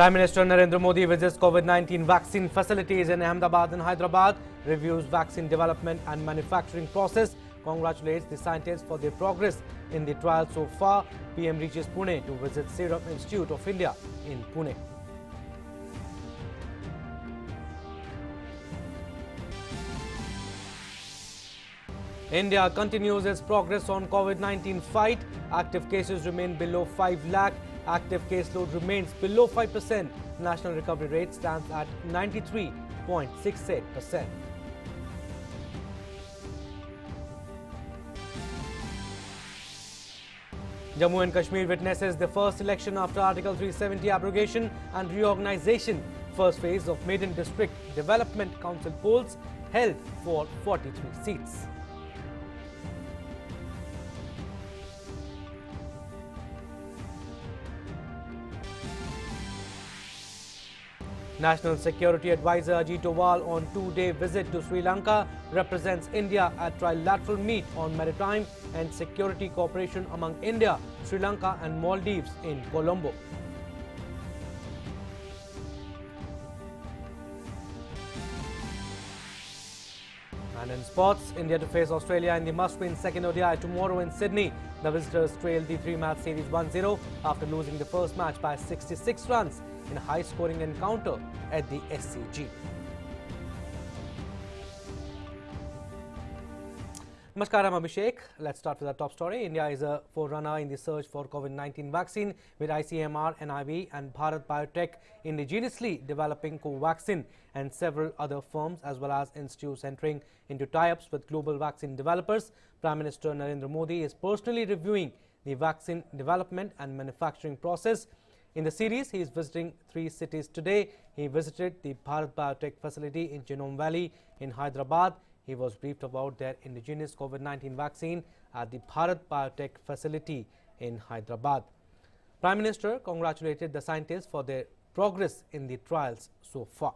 Prime Minister Narendra Modi visits COVID-19 vaccine facilities in Ahmedabad and Hyderabad, reviews vaccine development and manufacturing process, congratulates the scientists for their progress in the trial so far. PM reaches Pune to visit Serum Institute of India in Pune. India continues its progress on COVID-19 fight. Active cases remain below 5 lakh. Active caseload remains below 5%. National recovery rate stands at 93.68%. Jammu and Kashmir witnesses the first election after Article 370 abrogation and reorganization. First phase of Maiden District Development Council polls held for 43 seats. National Security Advisor Ajit Doval on two-day visit to Sri Lanka represents India at trilateral meet on maritime and security cooperation among India, Sri Lanka and Maldives in Colombo. And in sports, India to face Australia in the must-win second ODI tomorrow in Sydney. The visitors trailed the three-match series 1-0 after losing the first match by 66 runs in a high-scoring encounter at the SCG. Namaskar, I'm Abhishek. Let's start with our top story. India is a forerunner in the search for COVID-19 vaccine, with ICMR, NIV and Bharat Biotech indigenously developing Covaxin, and several other firms as well as institutes entering into tie-ups with global vaccine developers. Prime Minister Narendra Modi is personally reviewing the vaccine development and manufacturing process. In the series, he is visiting 3 cities today. He visited the Bharat Biotech facility in Genome Valley in Hyderabad. He was briefed about their indigenous COVID-19 vaccine at the Bharat Biotech facility in Hyderabad. Prime Minister congratulated the scientists for their progress in the trials so far.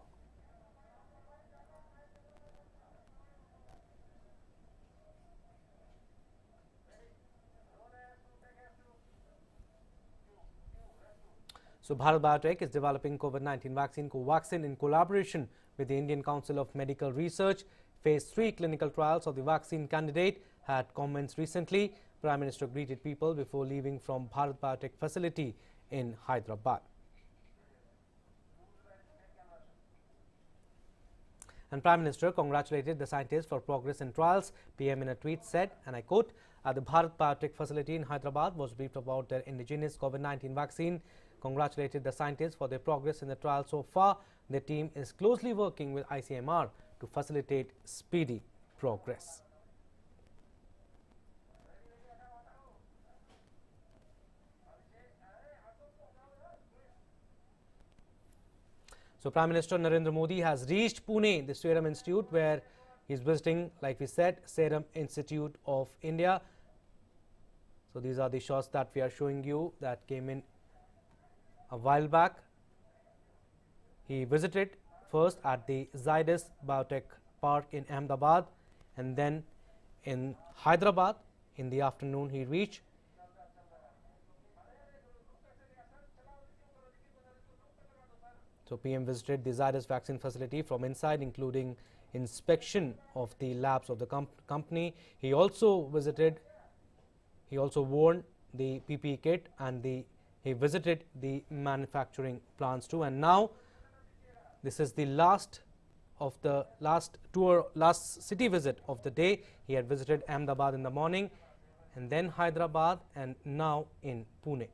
So, Bharat Biotech is developing COVID-19 vaccine Covaxin in collaboration with the Indian Council of Medical Research. Phase 3 clinical trials of the vaccine candidate had commenced recently. Prime Minister greeted people before leaving from Bharat Biotech facility in Hyderabad. And Prime Minister congratulated the scientists for progress in trials. PM in a tweet said, and I quote, "The Bharat Biotech facility in Hyderabad was briefed about their indigenous COVID-19 vaccine. Congratulated the scientists for their progress in the trial so far. Their team is closely working with ICMR to facilitate speedy progress." So, Prime Minister Narendra Modi has reached Pune, the Serum Institute, where he is visiting, like we said, Serum Institute of India. So, these are the shots that we are showing you that came in a while back. He visited first at the Zydus Biotech Park in Ahmedabad, and then in Hyderabad in the afternoon he reached. So, PM visited the Zydus vaccine facility from inside, including inspection of the labs of the company. He also worn the PPE kit, and he visited the manufacturing plants too. And now this is the last city visit of the day. He had visited Ahmedabad in the morning, and then Hyderabad, and now in Pune.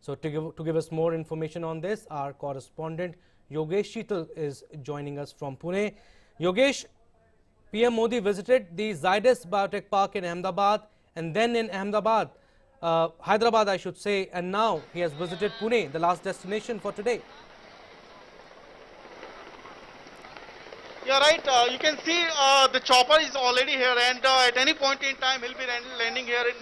So, to give us more information on this, our correspondent Yogesh Sheetal is joining us from Pune. Yogesh, PM Modi visited the Zydus Biotech Park in Ahmedabad, and then in Hyderabad I should say, and now he has visited Pune, the last destination for today. Yeah, right. You can see the chopper is already here, and at any point in time he'll be landing here in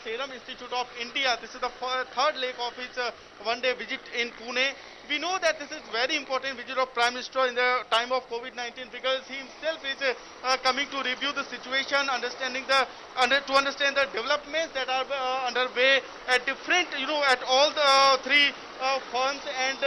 Serum Institute of India. This is the third leg of his one-day visit in Pune. We know that this is very important visit of Prime Minister in the time of COVID-19 because he himself is coming to review the situation, to understand the developments that are underway at different, at all the three firms. And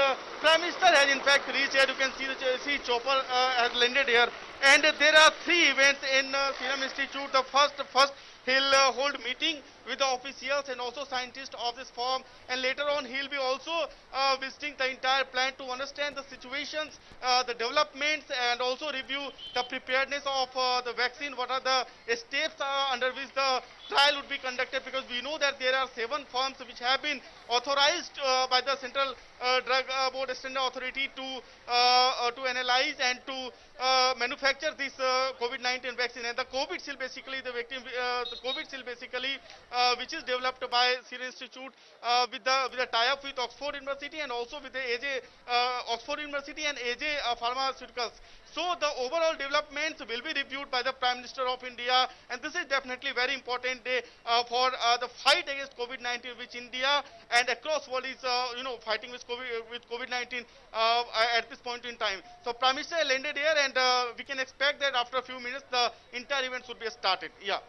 Prime Minister has in fact reached here. You can see chopper has landed here. And there are three events in Serum Institute. The first he'll hold meeting with the officials and also scientists of this firm, and later on he'll be also visiting the entire plant to understand the situations, the developments, and also review the preparedness of the vaccine. What are the steps under which the trial would be conducted, because we know that there are 7 firms which have been authorized by the Central Drug Board Standard Authority to analyze and to manufacture this COVID-19 vaccine. And the Covidshield basically which is developed by Serum Institute with a tie-up with Oxford University and also with the AJ Oxford University and AJ Pharmaceuticals. So the overall developments will be reviewed by the Prime Minister of India, and this is definitely very important day for the fight against COVID-19, which India and across world is fighting with COVID-19 at this point in time. So Prime Minister landed here, and we can expect that after a few minutes the entire events would be started. Yeah.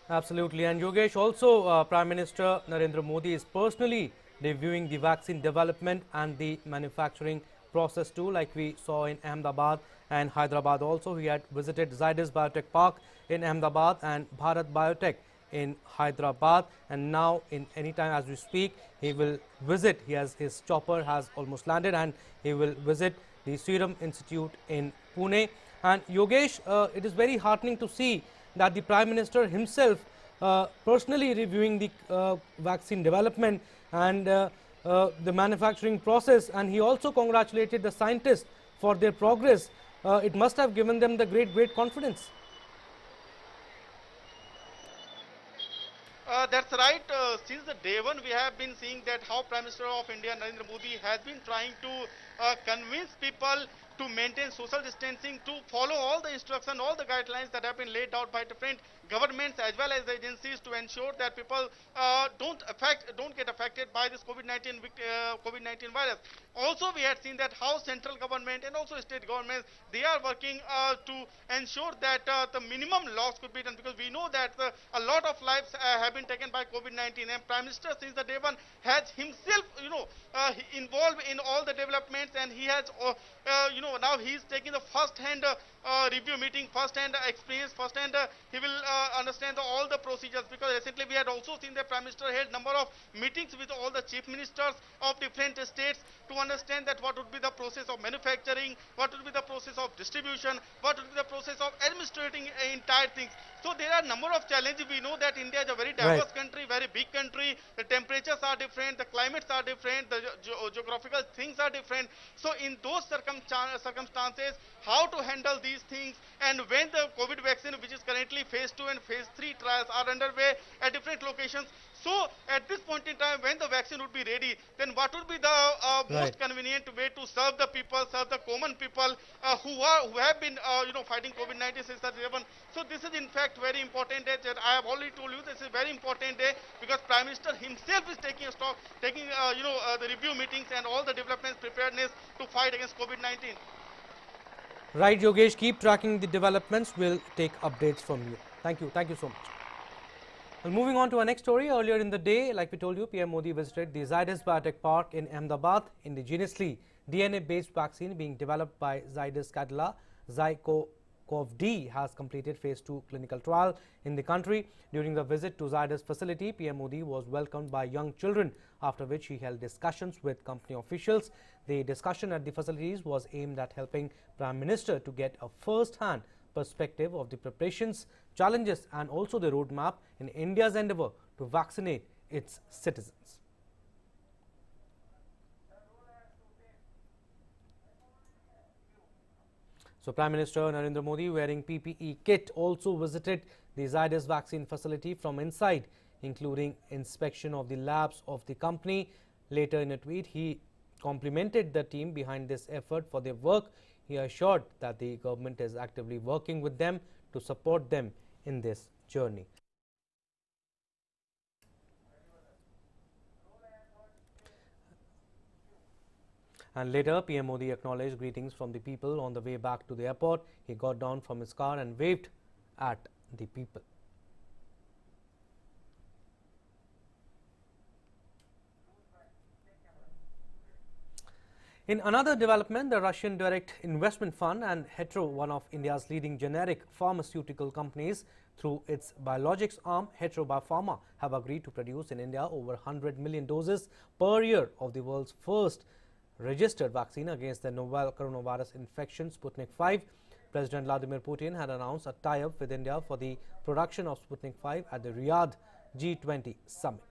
Absolutely. And Yogesh, also Prime Minister Narendra Modi is personally reviewing the vaccine development and the manufacturing process too, like we saw in Ahmedabad and Hyderabad. Also, he had visited Zydus Biotech Park in Ahmedabad and Bharat Biotech in Hyderabad, and now in any time as we speak he will visit, his chopper has almost landed, and he will visit the Serum Institute in Pune. And Yogesh, it is very heartening to see that the Prime Minister himself personally reviewing the vaccine development and the manufacturing process, and he also congratulated the scientists for their progress. It must have given them the great confidence. That's right. Since the day one, we have been seeing that how Prime Minister of India Narendra Modi has been trying to convince people to maintain social distancing, to follow all the instructions, all the guidelines that have been laid out by different governments as well as agencies to ensure that people don't get affected by this COVID-19 virus. Also, we had seen that how central government and also state governments, they are working to ensure that the minimum loss could be done, because we know that a lot of lives have been taken by COVID-19, and Prime Minister since the day one has himself involved in all the developments, and he has now he is taking the first-hand review meeting, first-hand experience, first-hand he will understand all the procedures, because recently we had also seen the Prime Minister held number of meetings with all the chief ministers of different states to understand that what would be the process of manufacturing, what would be the process of distribution, what would be the process of administrating entire things. So there are a number of challenges. We know that India is a very diverse country, very big country. The temperatures are different, the climates are different, the geographical things are different. So in those circumstances, how to handle these things, and when the COVID vaccine, which is currently phase 2 and phase 3 trials are underway at different locations. So at this point in time, when the vaccine would be ready, then what would be the most convenient way to serve the people, serve the common people who have been fighting COVID-19 since the 11. So this is in fact very important day. I have already told you this is very important day, because Prime Minister himself is taking a stock, taking the review meetings and all the developments, preparedness to fight against COVID-19. Right, Yogesh, keep tracking the developments. We'll take updates from you. Thank you so much. Well, moving on to our next story. Earlier in the day, like we told you, PM Modi visited the Zydus Biotech Park in Ahmedabad. Indigenously DNA-based vaccine being developed by Zydus Cadila, ZyCoV-D, has completed phase 2 clinical trial in the country. During the visit to Zydus facility, PM Modi was welcomed by young children, after which he held discussions with company officials. The discussion at the facilities was aimed at helping Prime Minister to get a first-hand perspective of the preparations, challenges and also the roadmap in India's endeavour to vaccinate its citizens. So Prime Minister Narendra Modi, wearing PPE kit, also visited the Zydus vaccine facility from inside, including inspection of the labs of the company. Later in a tweet, he complimented the team behind this effort for their work. He assured that the government is actively working with them to support them in this journey. And later, PM Modi acknowledged greetings from the people on the way back to the airport. He got down from his car and waved at the people. In another development, the Russian Direct Investment Fund and Hetero, one of India's leading generic pharmaceutical companies, through its biologics arm, Hetero Biopharma, have agreed to produce in India over 100 million doses per year of the world's first registered vaccine against the novel coronavirus infection, Sputnik V. President Vladimir Putin had announced a tie-up with India for the production of Sputnik V at the Riyadh G20 summit.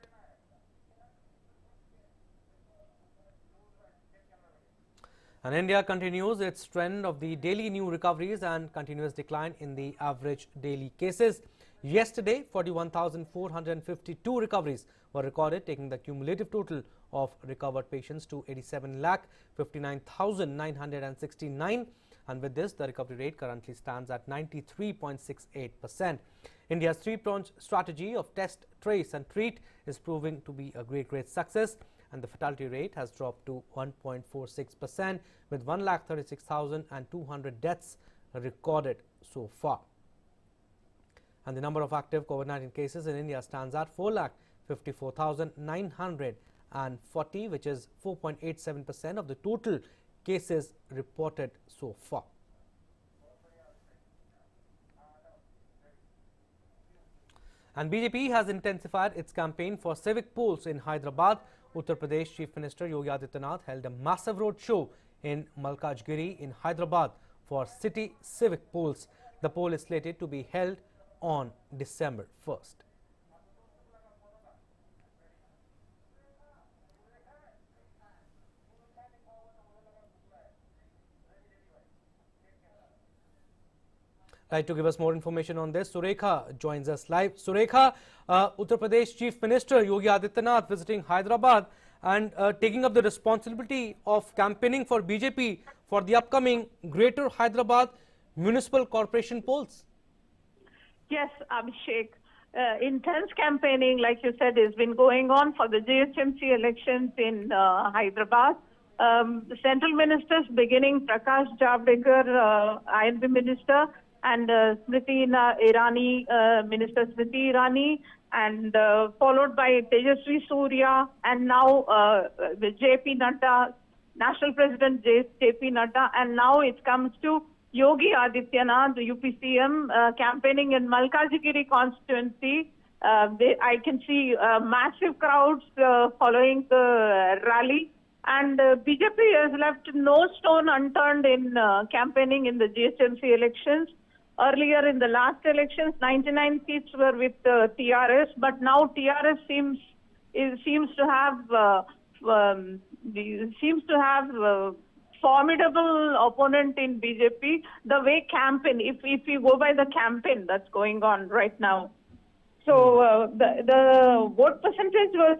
And India continues its trend of the daily new recoveries and continuous decline in the average daily cases. Yesterday, 41,452 recoveries were recorded, taking the cumulative total of recovered patients to 87,59,969. And with this, the recovery rate currently stands at 93.68%. India's three-pronged strategy of test, trace and treat is proving to be a great success, and the fatality rate has dropped to 1.46%, with 1,36,200 deaths recorded so far. And the number of active COVID-19 cases in India stands at 4,54,940, which is 4.87% of the total cases reported so far. And BJP has intensified its campaign for civic polls in Hyderabad. Uttar Pradesh Chief Minister Yogi Adityanath held a massive road show in Malkajgiri in Hyderabad for city civic polls. The poll is slated to be held on December 1st. Right, to give us more information on this, Surekha joins us live. Surekha, Uttar Pradesh Chief Minister Yogi Adityanath visiting Hyderabad and taking up the responsibility of campaigning for BJP for the upcoming Greater Hyderabad Municipal Corporation polls. Yes, Abhishek. Intense campaigning, like you said, has been going on for the GHMC elections in Hyderabad. The central ministers, beginning Prakash Javadekar, INB Minister, and Smriti Irani, Minister Smriti Irani, and followed by Tejasvi Surya, and now JP Nadda, National President JP Nadda, and now it comes to Yogi Adityanath, the UPCM, campaigning in Malkajgiri constituency. I can see massive crowds following the rally. And BJP has left no stone unturned in campaigning in the GHMC elections. Earlier in the last elections, 99 seats were with TRS, but now TRS seems to have formidable opponent in BJP. The way campaign, if you go by the campaign that's going on right now. So the vote percentage was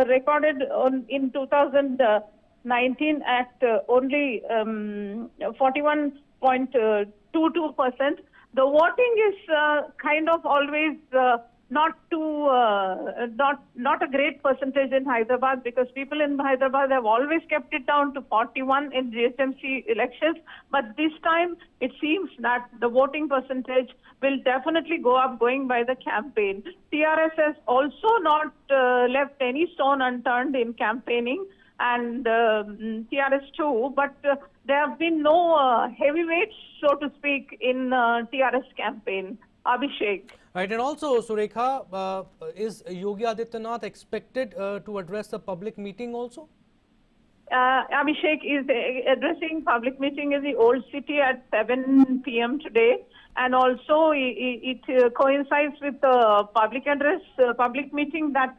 recorded in 2019 at only 41.22%. The voting is kind of always not a great percentage in Hyderabad, because people in Hyderabad have always kept it down to 41 in GHMC elections. But this time it seems that the voting percentage will definitely go up going by the campaign. TRS has also not left any stone unturned in campaigning, and TRS too, but there have been no heavyweights, so to speak, in TRS campaign. Abhishek. Right, and also, Surekha, is Yogi Adityanath expected to address a public meeting also? Abhishek is addressing public meeting in the Old City at 7 p.m. today, and also it coincides with the public address, public meeting that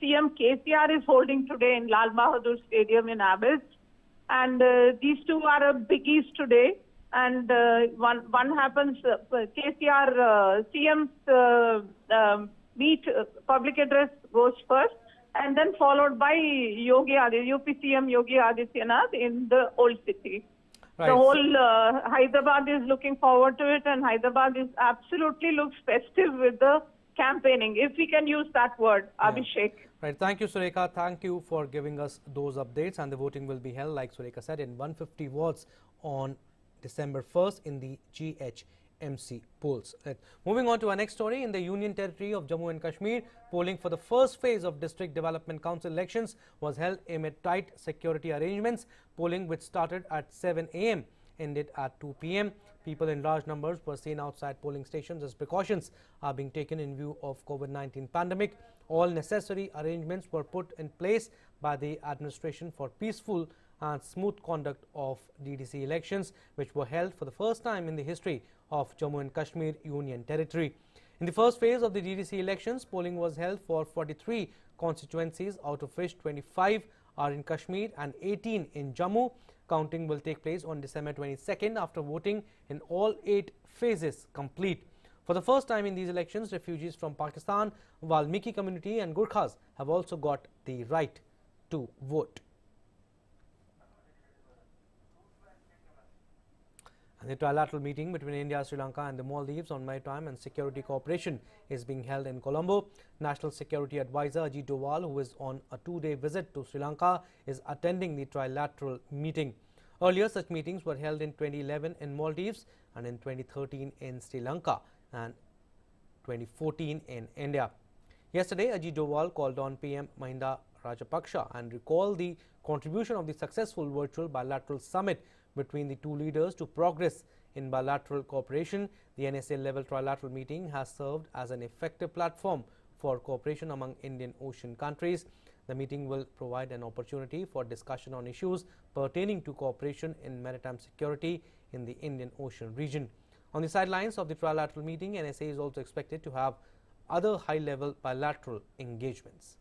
CM KCR is holding today in Lal Bahadur Stadium in Abbots. And these two are biggies today. And one happens, KCR, CM's public address goes first, and then followed by UPCM Yogi Adityanath in the Old City. Right. The whole Hyderabad is looking forward to it, and Hyderabad is absolutely looks festive with the campaigning, if we can use that word, Abhishek. Right, thank you, Surekha. Thank you for giving us those updates. And the voting will be held, like Surekha said, in 150 wards on December 1st in the GHMC polls. Right. Moving on to our next story, in the Union Territory of Jammu and Kashmir, polling for the first phase of District Development Council elections was held amid tight security arrangements. Polling, which started at 7 a.m., ended at 2 p.m. People in large numbers were seen outside polling stations as precautions are being taken in view of COVID-19 pandemic. All necessary arrangements were put in place by the administration for peaceful and smooth conduct of DDC elections, which were held for the first time in the history of Jammu and Kashmir Union Territory. In the first phase of the DDC elections, polling was held for 43 constituencies, out of which 25 are in Kashmir and 18 in Jammu. Counting will take place on December 22nd after voting in all 8 phases complete. For the first time in these elections, refugees from Pakistan, Valmiki community and Gurkhas have also got the right to vote. And the trilateral meeting between India, Sri Lanka and the Maldives on maritime and security cooperation is being held in Colombo. National Security Advisor Ajit Doval, who is on a 2-day visit to Sri Lanka, is attending the trilateral meeting. Earlier, such meetings were held in 2011 in Maldives and in 2013 in Sri Lanka and 2014 in India. Yesterday, Ajit Doval called on PM Mahinda Rajapaksa and recalled the contribution of the successful virtual bilateral summit between the two leaders to progress in bilateral cooperation. The NSA-level trilateral meeting has served as an effective platform for cooperation among Indian Ocean countries. The meeting will provide an opportunity for discussion on issues pertaining to cooperation in maritime security in the Indian Ocean region. On the sidelines of the trilateral meeting, NSA is also expected to have other high-level bilateral engagements.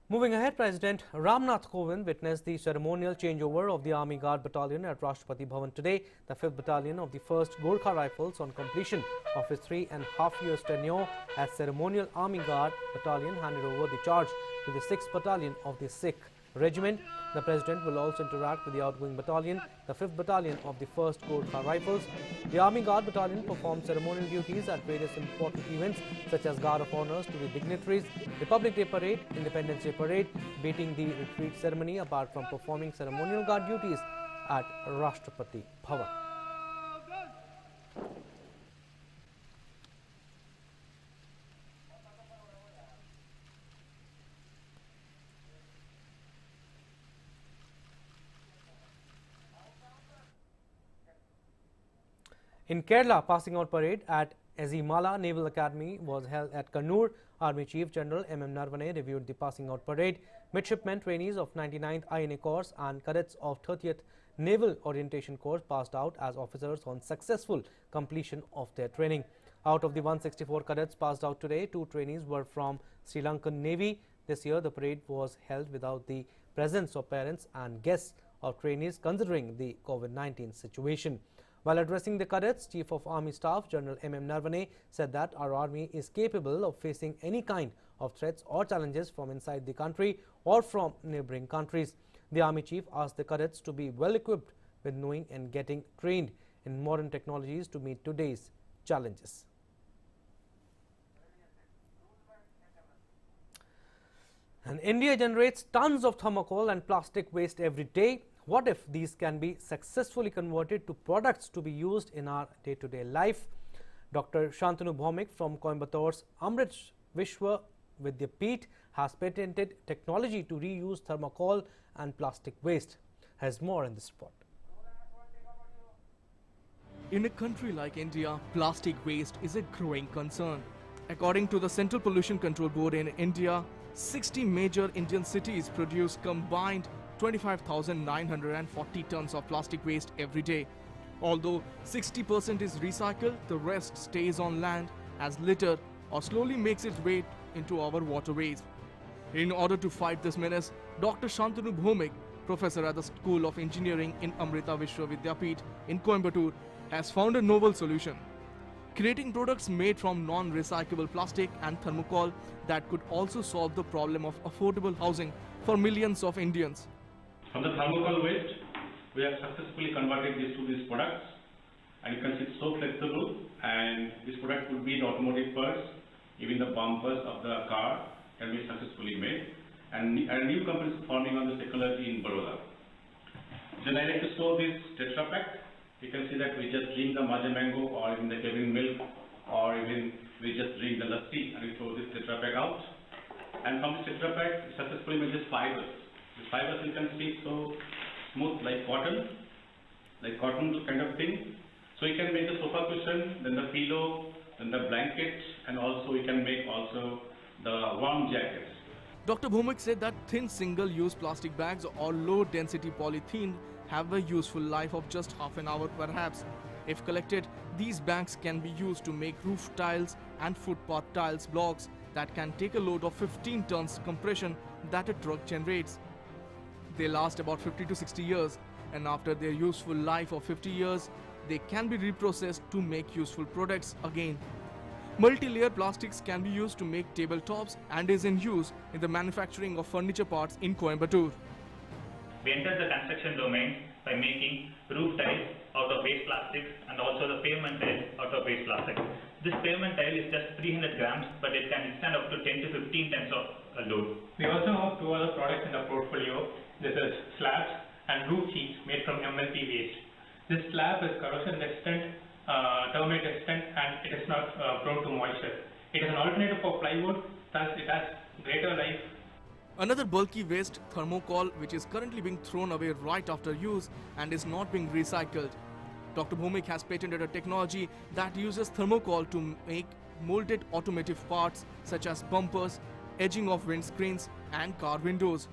Moving ahead, President Ramnath Kovind witnessed the ceremonial changeover of the Army Guard Battalion at Rashtrapati Bhavan today. The 5th Battalion of the 1st Gorkha Rifles, on completion of its 3.5 years tenure as ceremonial Army Guard Battalion, handed over the charge to the 6th Battalion of the Sikh Regiment. The President will also interact with the outgoing battalion, the 5th Battalion of the 1st Gorkha Rifles. The Army Guard Battalion performed ceremonial duties at various important events such as Guard of Honours to the dignitaries, Republic Day Parade, Independence Day Parade, beating the retreat ceremony, apart from performing ceremonial guard duties at Rashtrapati Bhavan. In Kerala, passing out parade at Ezimala Naval Academy was held at Kannur. Army Chief General M.M. Narvane reviewed the passing out parade. Midshipmen trainees of 99th INA Corps and cadets of 30th Naval Orientation Corps passed out as officers on successful completion of their training. Out of the 164 cadets passed out today, 2 trainees were from Sri Lankan Navy. This year, the parade was held without the presence of parents and guests of trainees, considering the COVID-19 situation. While addressing the cadets, Chief of Army Staff General M.M. Narvane said that our army is capable of facing any kind of threats or challenges from inside the country or from neighboring countries. The Army Chief asked the cadets to be well equipped with knowing and getting trained in modern technologies to meet today's challenges. And India generates tons of thermocol and plastic waste every day. What if these can be successfully converted to products to be used in our day-to-day life? Dr. Shantanu Bhaumik from Coimbator's Amrit Vishwa Vidyapeeth has patented technology to reuse thermocol and plastic waste. Has more in this report. In a country like India, plastic waste is a growing concern. According to the Central Pollution Control Board in India, 60 major Indian cities produce combined 25,940 tons of plastic waste every day. Although 60% is recycled, the rest stays on land as litter or slowly makes its way into our waterways. In order to fight this menace, Dr. Shantanu Bhaumik, professor at the School of Engineering in Amrita Vishwa Vidyapeeth in Coimbatore, has found a novel solution, creating products made from non-recyclable plastic and thermocol that could also solve the problem of affordable housing for millions of Indians. From the thermocol waste, we have successfully converted these products and you can see it's so flexible, and this product will be in automotive parts, even the bumpers of the car can be successfully made, and a new company is forming on this technology in Baroda. Then I like to show this Tetra Pak. You can see that we just drink the Maja Mango or even the Kevin milk, or even we just drink the lassi and we throw this Tetra Pak out. And from this Tetra Pak, we successfully made this fibers. These fibers you can see so smooth like cotton kind of thing. So you can make the sofa cushion, then the pillow, then the blanket, and also you can make also the warm jackets. Dr. Bhumik said that thin single-use plastic bags or low-density polythene have a useful life of just half an hour perhaps. If collected, these bags can be used to make roof tiles and footpath tiles blocks that can take a load of 15 tons compression that a truck generates. They last about 50 to 60 years, and after their useful life of 50 years, they can be reprocessed to make useful products again. Multi-layer plastics can be used to make tabletops and is in use in the manufacturing of furniture parts in Coimbatore. We entered the construction domain by making roof tiles out of waste plastics and also the pavement tiles out of waste plastic. This pavement tile is just 300 grams, but it can extend up to 10 to 15 tons of load. We also have two other products in the portfolio. This is slabs and roof sheets made from MLP waste. This slab is corrosion resistant, termite resistant, and it is not prone to moisture. It is an alternative for plywood, thus it has greater life. Another bulky waste, thermocol, which is currently being thrown away right after use and is not being recycled. Dr. Bhumik has patented a technology that uses thermocol to make molded automotive parts such as bumpers, edging of windscreens and car windows.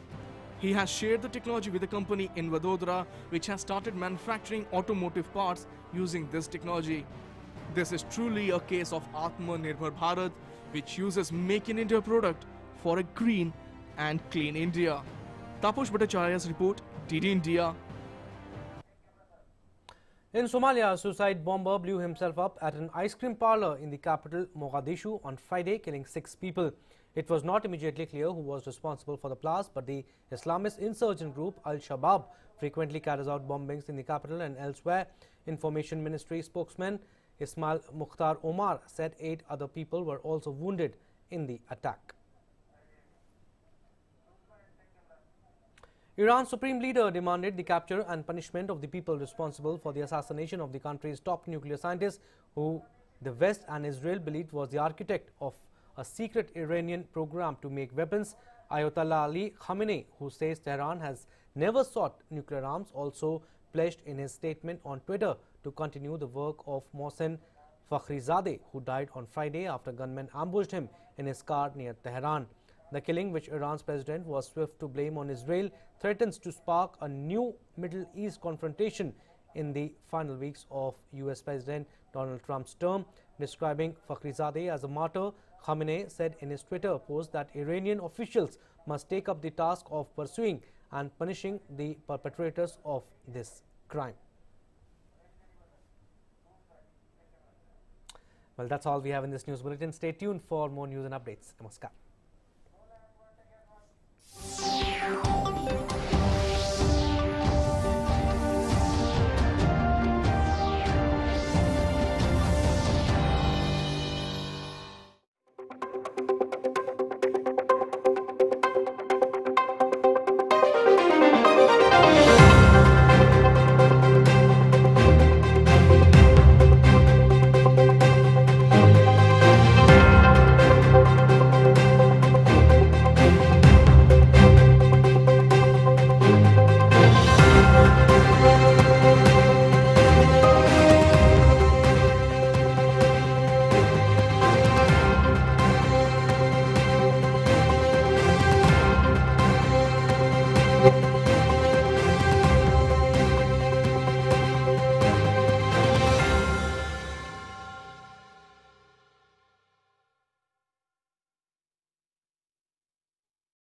He has shared the technology with a company in Vadodara which has started manufacturing automotive parts using this technology. This is truly a case of Atmanirbhar Bharat, which uses Make in India product for a green and clean India. Taposh Bhattacharya's report, DD India. In Somalia, a suicide bomber blew himself up at an ice cream parlor in the capital Mogadishu on Friday, killing 6 people. It was not immediately clear who was responsible for the blast, but the Islamist insurgent group Al-Shabaab frequently carries out bombings in the capital and elsewhere. Information Ministry spokesman Ismail Mukhtar Omar said 8 other people were also wounded in the attack. Iran's supreme leader demanded the capture and punishment of the people responsible for the assassination of the country's top nuclear scientist, who the West and Israel believed was the architect of a secret Iranian program to make weapons. Ayatollah Ali Khamenei, who says Tehran has never sought nuclear arms, also pledged in his statement on Twitter to continue the work of Mohsen Fakhrizadeh, who died on Friday after gunmen ambushed him in his car near Tehran. The killing, which Iran's president was swift to blame on Israel, threatens to spark a new Middle East confrontation in the final weeks of US President Donald Trump's term. Describing Fakhrizadeh as a martyr, Khamenei said in his Twitter post that Iranian officials must take up the task of pursuing and punishing the perpetrators of this crime. Well, that's all we have in this news bulletin. Stay tuned for more news and updates. Namaskar.